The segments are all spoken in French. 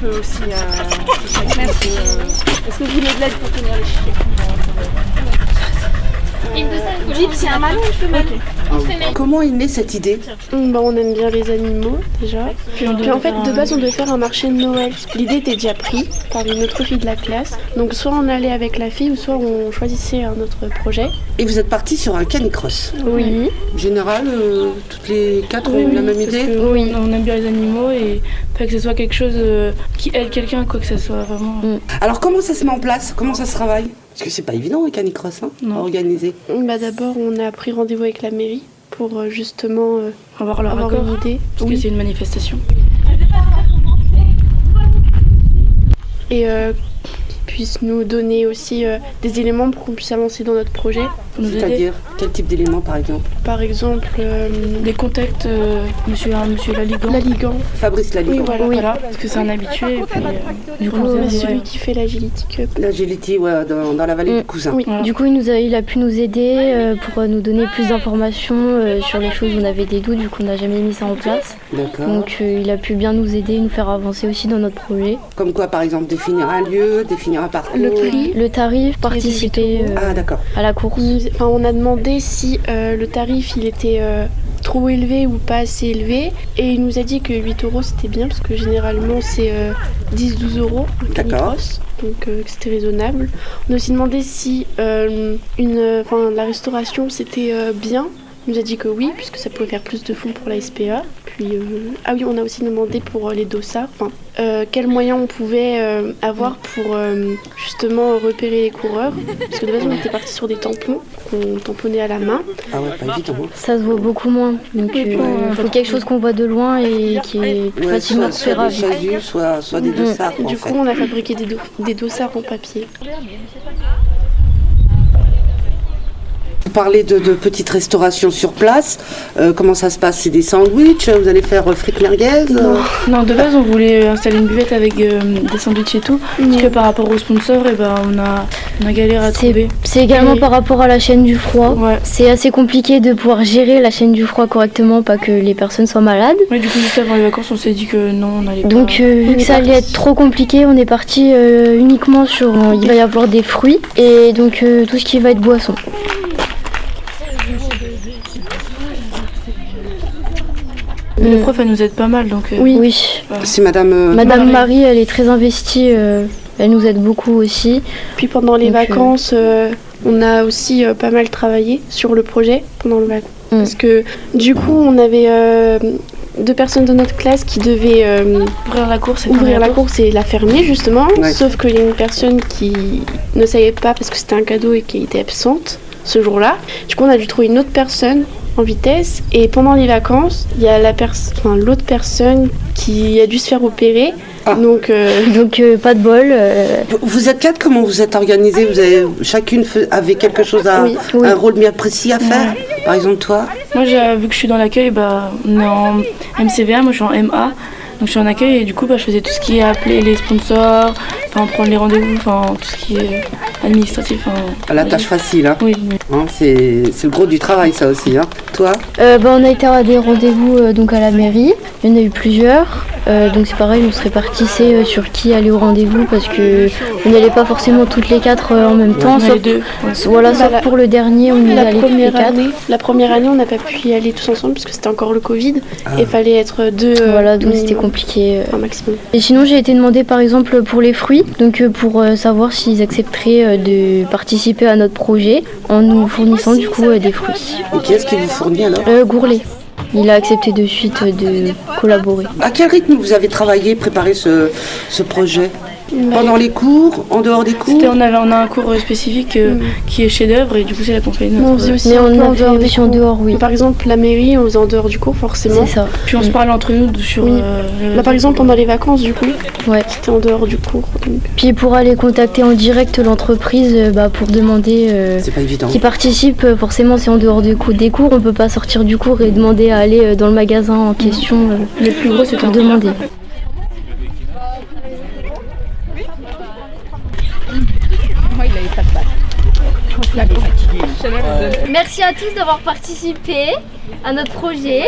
peu aussi. Est-ce que vous voulez de l'aide pour tenir les chiffres? Dites, c'est un ballon, je peux mettre. Comment est née cette idée? On aime bien les animaux déjà. Puis en fait, de base, on devait faire un marché de Noël. L'idée était déjà prise par une autre fille de la classe. Donc soit on allait avec la fille ou soit on choisissait un autre projet. Et vous êtes parti sur un canicross. Oui. En général, toutes les quatre ont la même idée? Oui, on aime bien les animaux et pas que ce soit quelque chose qui aide quelqu'un, quoi que ce soit vraiment. Alors comment ça se met en place? Comment ça se travaille? Parce que c'est pas évident un canicross à organiser. D'abord, on a pris rendez-vous avec la mairie pour justement avoir leur accord, une idée. Parce que c'est une manifestation. Et qu'ils puissent nous donner aussi des éléments pour qu'on puisse avancer dans notre projet. C'est-à-dire, quel type d'éléments par exemple? Par exemple, des contacts, monsieur Laligan. Laligan. Fabrice Laligan. Oui, voilà, parce que c'est un habitué. Et puis, du coup, c'est celui qui fait l'Agility Cup. L'Agility, dans la vallée du Cousin. Oui, voilà. Du coup, il a pu nous aider pour nous donner plus d'informations sur les choses où on avait des doutes, vu qu'on n'a jamais mis ça en place. D'accord. Donc, il a pu bien nous aider, nous faire avancer aussi dans notre projet. Comme quoi, par exemple, définir un lieu, définir un parcours? Le prix, le tarif, participer à la course. On a demandé si le tarif il était trop élevé ou pas assez élevé et il nous a dit que 8 € c'était bien parce que généralement c'est 10-12 € un canicross, donc c'était raisonnable. On a aussi demandé si la restauration c'était bien. Il nous a dit que oui, puisque ça pouvait faire plus de fonds pour la SPA. Puis, on a aussi demandé pour les dossards, quels moyens on pouvait avoir pour justement repérer les coureurs. Parce que de base, on était parti sur des tampons qu'on tamponnait à la main. Ah ouais, pas évident. Ça se voit beaucoup moins. Donc, il faut quelque chose qu'on voit de loin et qui est plus facilement repérable. Soit des dossards. Du coup, on a fabriqué des dossards en papier. Vous parlez de petites restaurations sur place. Comment ça se passe? C'est des sandwichs? Vous allez faire frites merguez? Non, de base, on voulait installer une buvette avec des sandwichs et tout. Parce que par rapport aux sponsors, on a galéré à trouver. C'est également par rapport à la chaîne du froid. Ouais. C'est assez compliqué de pouvoir gérer la chaîne du froid correctement, pas que les personnes soient malades. Ouais, du coup, juste avant les vacances, on s'est dit que non, on allait pas. Donc, vu que ça allait être trop compliqué, on est parti uniquement sur... il va y avoir des fruits et donc tout ce qui va être boisson. Le prof, elle nous aide pas mal, donc... Oui. C'est Madame Marie, elle est très investie, elle nous aide beaucoup aussi. Puis pendant les vacances, on a aussi pas mal travaillé sur le projet pendant le vacances. Parce que du coup, on avait 2 personnes de notre classe qui devaient ouvrir la course et la fermer justement. Ouais. Sauf qu'il y a une personne qui ne savait pas parce que c'était un cadeau et qui était absente ce jour-là. Du coup, on a dû trouver une autre personne en vitesse et pendant les vacances il y a l'autre personne qui a dû se faire opérer. Donc pas de bol. Vous êtes 4, comment vous êtes organisés? Vous avez chacune avait quelque chose un rôle bien précis à faire. Par exemple toi? Moi vu que je suis dans l'accueil, on est en MCVA, moi je suis en MA. Donc je suis en accueil et du coup je faisais tout ce qui est appeler les sponsors, prendre les rendez-vous, tout ce qui est administratif. La tâche facile, hein. Oui. C'est le gros du travail ça aussi, hein. Toi? On a été à des rendez-vous donc à la mairie, il y en a eu plusieurs. Donc c'est pareil, on se répartissait sur qui allait au rendez-vous parce que on n'allait pas forcément toutes les 4 en même temps, sauf pour le dernier, on y allait toutes les 4. La première année, on n'a pas pu y aller tous ensemble parce que c'était encore le Covid et il fallait être 2. Donc c'était compliqué. Un maximum. Et sinon, j'ai été demandée par exemple pour les fruits, donc pour savoir s'ils accepteraient de participer à notre projet en nous fournissant du coup des fruits. Et qui est-ce qui vous fournit alors? Gourlet. Il a accepté de suite de collaborer. À quel rythme vous avez travaillé, préparé ce projet? Pendant les cours, en dehors des cours? On a un cours spécifique qui est chef-d'œuvre et du coup c'est là qu'on fait notre... On faisait aussi en dehors, oui. Par exemple, la mairie, on faisait en dehors du cours, forcément. C'est ça. Puis on se parlait entre nous sur... par exemple, pendant les vacances, du coup, c'était en dehors du cours. Donc. Puis pour aller contacter en direct l'entreprise, pour demander c'est pas évident. Qui participe, forcément c'est en dehors des cours. On peut pas sortir du cours et demander à aller dans le magasin en question. Le plus gros, c'est pour demander. Merci à tous d'avoir participé à notre projet.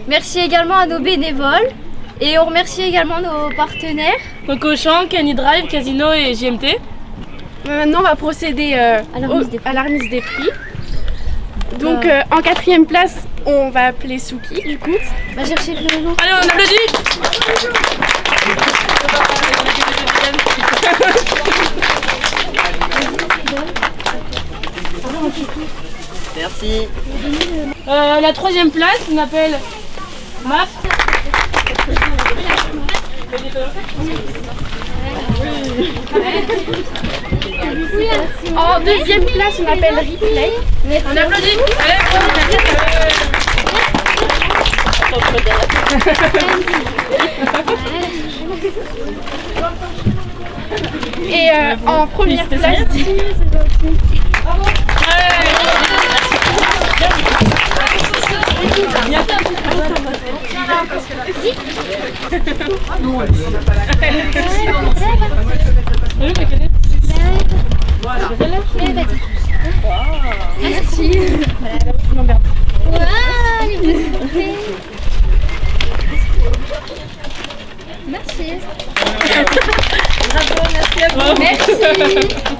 Merci également à nos bénévoles Et on remercie également nos partenaires. Donc Auchan, Canny Drive, Casino et JMT. Maintenant, on va procéder à la remise des prix. Donc, en 4e place, on va appeler Souki, du coup. Va chercher le nom. Allez, on applaudit. Merci. La 3e place, on appelle MAF. En 2e place, on appelle Replay. On applaudit. Et en première place, Merci. Merci. Merci.